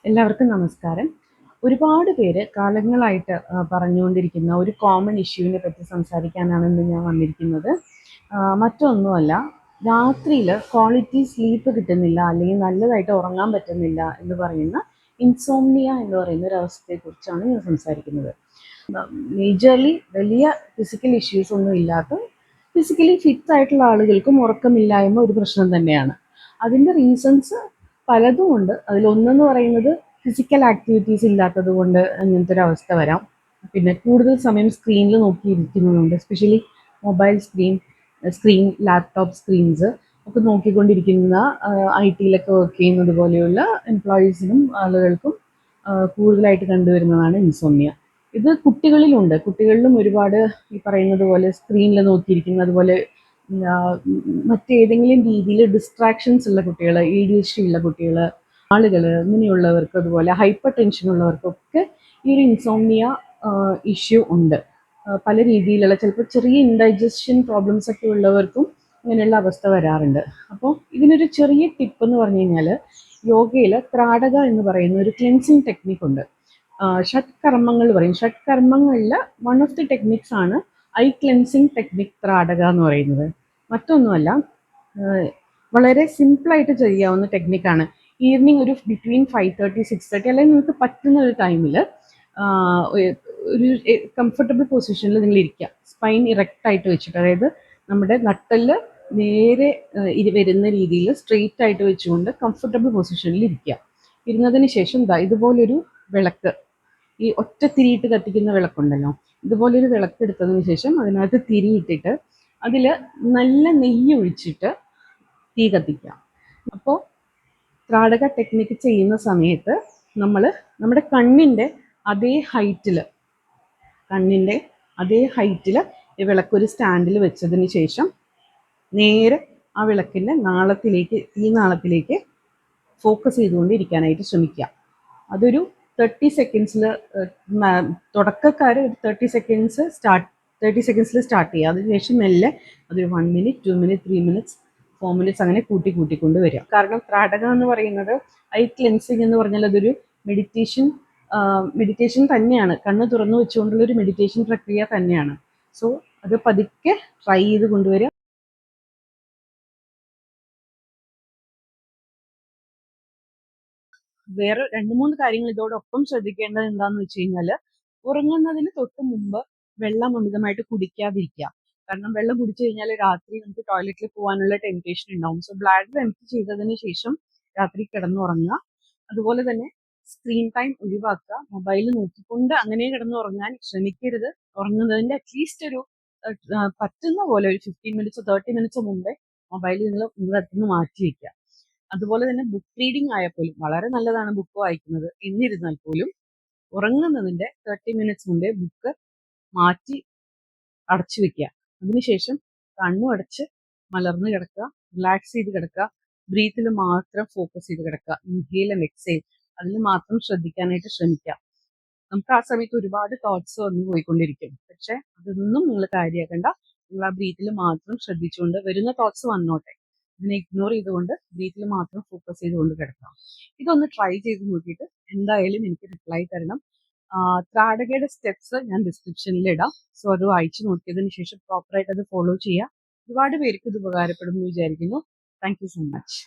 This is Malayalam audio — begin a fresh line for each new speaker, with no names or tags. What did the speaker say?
എല്ലാവർക്കും നമസ്കാരം. ഒരുപാട് പേര് കാലങ്ങളായിട്ട് പറഞ്ഞുകൊണ്ടിരിക്കുന്ന ഒരു കോമൺ ഇഷ്യൂവിനെ പറ്റി സംസാരിക്കാനാണ് ഇന്ന് ഞാൻ വന്നിരിക്കുന്നത്. മറ്റൊന്നുമല്ല, രാത്രിയിൽ ക്വാളിറ്റി സ്ലീപ്പ് കിട്ടുന്നില്ല അല്ലെങ്കിൽ നല്ലതായിട്ട് ഉറങ്ങാൻ പറ്റുന്നില്ല എന്ന് പറയുന്ന ഇൻസോംനിയ എന്ന് പറയുന്ന ഒരു അവസ്ഥയെക്കുറിച്ചാണ് ഞാൻ സംസാരിക്കുന്നത്. മേജർലി വലിയ ഫിസിക്കൽ ഇഷ്യൂസ് ഒന്നും ഇല്ലാത്ത ഫിസിക്കലി ഫിറ്റ് ആയിട്ടുള്ള ആളുകൾക്കും ഉറക്കമില്ലായ്മ ഒരു പ്രശ്നം തന്നെയാണ്. അതിൻ്റെ റീസൺസ് പലതും ഉണ്ട്. അതിലൊന്നെന്ന് പറയുന്നത് ഫിസിക്കൽ ആക്ടിവിറ്റീസ് ഇല്ലാത്തത് കൊണ്ട് അങ്ങനത്തെ ഒരു അവസ്ഥ വരാം. പിന്നെ കൂടുതൽ സമയം സ്ക്രീനിൽ നോക്കിയിരിക്കുന്നതുകൊണ്ട്, especially mobile screen laptop screens ഒക്കെ നോക്കിക്കൊണ്ടിരിക്കുന്ന ഐ ടിയിലൊക്കെ വർക്ക് ചെയ്യുന്നത് പോലെയുള്ള എംപ്ലോയീസിനും ആളുകൾക്കും കൂടുതലായിട്ട് കണ്ടുവരുന്നതാണ് ഇൻസോംനിയ. ഇത് കുട്ടികളിലുണ്ട്. കുട്ടികളിലും ഒരുപാട് ഈ പറയുന്നത് പോലെ സ്ക്രീനിൽ നോക്കിയിരിക്കുന്ന, അതുപോലെ മറ്റേതെങ്കിലും രീതിയിൽ ഡിസ്ട്രാക്ഷൻസ് ഉള്ള കുട്ടികൾ, ADHD ഉള്ള കുട്ടികൾ, ആളുകൾ, ഇങ്ങനെയുള്ളവർക്ക്, അതുപോലെ ഹൈപ്പർ ടെൻഷൻ ഉള്ളവർക്കൊക്കെ ഈ ഒരു ഇൻസോംനിയ ഇഷ്യൂ ഉണ്ട്. പല രീതിയിലുള്ള, ചിലപ്പോൾ ചെറിയ ഇൻഡൈജഷൻ പ്രോബ്ലംസ് ഒക്കെ ഉള്ളവർക്കും ഇങ്ങനെയുള്ള അവസ്ഥ വരാറുണ്ട്. അപ്പോൾ ഇതിനൊരു ചെറിയ ടിപ്പ് എന്ന് പറഞ്ഞു കഴിഞ്ഞാൽ, യോഗയിൽ ത്രാടക എന്ന് പറയുന്ന ഒരു ക്ലെൻസിങ് ടെക്നിക് ഉണ്ട്. ഷഡ്കർമ്മങ്ങൾ പറയും. ഷഡ്കർമ്മങ്ങളിൽ വൺ ഓഫ് ദി ടെക്നിക്സ് ആണ് ഐ ക്ലെൻസിങ് ടെക്നിക് ത്രാടക എന്ന് പറയുന്നത്. മറ്റൊന്നുമല്ല, വളരെ സിമ്പിളായിട്ട് ചെയ്യാവുന്ന ടെക്നിക്കാണ്. ഈവനിങ് ഒരു ബിറ്റ്വീൻ 5:30 6:30 അല്ലെങ്കിൽ നിങ്ങൾക്ക് പറ്റുന്ന ഒരു ടൈമിൽ ഒരു കംഫർട്ടബിൾ പൊസിഷനിൽ നിങ്ങൾ ഇരിക്കുക. സ്പൈൻ ഇറക്റ്റായിട്ട് വെച്ചിട്ട്, അതായത് നമ്മുടെ നട്ടെല്ല് നേരെ വരുന്ന രീതിയിൽ സ്ട്രെയിറ്റ് ആയിട്ട് വെച്ചുകൊണ്ട് കംഫർട്ടബിൾ പൊസിഷനിൽ ഇരിക്കുക. ഇരുന്നതിന് ശേഷം ഇതുപോലൊരു വിളക്ക്, ഈ ഒറ്റ തിരിയിട്ട് കത്തിക്കുന്ന വിളക്കുണ്ടല്ലോ, ഇതുപോലൊരു വിളക്ക് എടുത്തതിന് ശേഷം അതിനകത്ത് തിരിയിട്ടിട്ട് അതിൽ നല്ല നെയ്യ് ഒഴിച്ചിട്ട് തീ കത്തിക്കുക. അപ്പോൾ ത്രാടക ടെക്നിക്ക് ചെയ്യുന്ന സമയത്ത് നമ്മൾ നമ്മുടെ കണ്ണിൻ്റെ അതേ ഹൈറ്റിൽ ഈ വിളക്കൊരു സ്റ്റാൻഡിൽ വെച്ചതിന് ശേഷം നേരെ ആ വിളക്കിൻ്റെ നാളത്തിലേക്ക് ഫോക്കസ് ചെയ്തുകൊണ്ട് ഇരിക്കാനായിട്ട് ശ്രമിക്കുക. അതൊരു 30 സെക്കൻഡ്സിൽ, തുടക്കക്കാർ ഒരു 30 സെക്കൻഡ്സിൽ സ്റ്റാർട്ട് ചെയ്യുക. അതിനുശേഷം മെല്ലെ അതൊരു 1 മിനിറ്റ് 2 മിനിറ്റ് 3 മിനിറ്റ്സ് 4 മിനിറ്റ്സ് അങ്ങനെ കൂട്ടിക്കൊണ്ട് വരിക. കാരണം ത്രാടകം എന്ന് പറയുന്നത്, ഐ ക്ലെൻസിങ് എന്ന് പറഞ്ഞാൽ അതൊരു മെഡിറ്റേഷൻ തന്നെയാണ്. കണ്ണ് തുറന്നു വെച്ചുകൊണ്ടുള്ള ഒരു മെഡിറ്റേഷൻ പ്രക്രിയ തന്നെയാണ്. സോ അത് പതുക്കെ ട്രൈ ചെയ്ത് കൊണ്ടുവരിക. വേറെ 2-3 കാര്യങ്ങൾ ഇതോടൊപ്പം ശ്രദ്ധിക്കേണ്ടത് എന്താണെന്ന് വെച്ച് കഴിഞ്ഞാൽ, ഉറങ്ങുന്നതിന് തൊട്ട് മുമ്പ് വെള്ളം അമിതമായിട്ട് കുടിക്കാതിരിക്കുക. കാരണം വെള്ളം കുടിച്ചു കഴിഞ്ഞാൽ രാത്രി നമുക്ക് ടോയ്ലറ്റിൽ പോകാനുള്ള ടെംപ്റ്റേഷൻ ഉണ്ടാവും. സോ ബ്ലാഡർ എംപ്റ്റി ചെയ്തതിന് ശേഷം രാത്രി കിടന്നുറങ്ങുക. അതുപോലെ തന്നെ സ്ക്രീൻ ടൈം ഒഴിവാക്കുക. മൊബൈൽ നോക്കിക്കൊണ്ട് അങ്ങനെ കിടന്നുറങ്ങാൻ ശ്രമിക്കരുത്. ഉറങ്ങുന്നതിൻ്റെ അറ്റ്ലീസ്റ്റ് ഒരു പറ്റുന്ന പോലെ ഒരു 15 മിനിറ്റ്സോ 30 മിനിറ്റ്സോ മുമ്പേ മൊബൈൽ നിങ്ങളുടെ അടുത്ത് നിന്ന് മാറ്റി വയ്ക്കുക. അതുപോലെ തന്നെ ബുക്ക് റീഡിംഗ് ആയപ്പോലും വളരെ നല്ലതാണ് ബുക്ക് വായിക്കുന്നത്. എന്നിരുന്നാൽ പോലും ഉറങ്ങുന്നതിൻ്റെ 30 മിനിറ്റ്സ് മുമ്പേ ബുക്ക് മാറ്റി അടച്ചു വെക്കുക. അതിനുശേഷം കണ്ണും അടച്ച് മലർന്ന് കിടക്കുക, റിലാക്സ് ചെയ്ത് കിടക്കുക, ബ്രീത്തിൽ മാത്രം ഫോക്കസ് ചെയ്ത് കിടക്കുക. ഇൻഹെയിൽ ആൻഡ് എക്സെയിൽ, അതിൽ മാത്രം ശ്രദ്ധിക്കാനായിട്ട് ശ്രമിക്കുക. നമുക്ക് ആ സമയത്ത് ഒരുപാട് തോട്ട്സ് വന്നു പോയിക്കൊണ്ടിരിക്കും. പക്ഷെ അതൊന്നും നിങ്ങൾ കാര്യമാക്കണ്ട. നിങ്ങൾ ആ ബ്രീത്തിൽ മാത്രം ശ്രദ്ധിച്ചുകൊണ്ട്, വരുന്ന തോട്ട്സ് വന്നോട്ടെ, ഇതിനെ ഇഗ്നോർ ചെയ്തുകൊണ്ട് ബ്രീത്തിൽ മാത്രം ഫോക്കസ് ചെയ്തുകൊണ്ട് കിടക്കാം. ഇതൊന്ന് ട്രൈ ചെയ്ത് നോക്കിയിട്ട് എന്തായാലും എനിക്ക് റിപ്ലൈ തരണം. ത്രാടകയുടെ സ്റ്റെപ്സ് ഞാൻ ഡിസ്ക്രിപ്ഷനിൽ ഇടാം. സോ അത് വായിച്ചു നോക്കിയതിന് ശേഷം പ്രോപ്പറായിട്ട് അത് ഫോളോ ചെയ്യുക. ഒരുപാട് പേർക്ക് ഇത് ഉപകാരപ്പെടും എന്ന് വിചാരിക്കുന്നു. Thank you so much.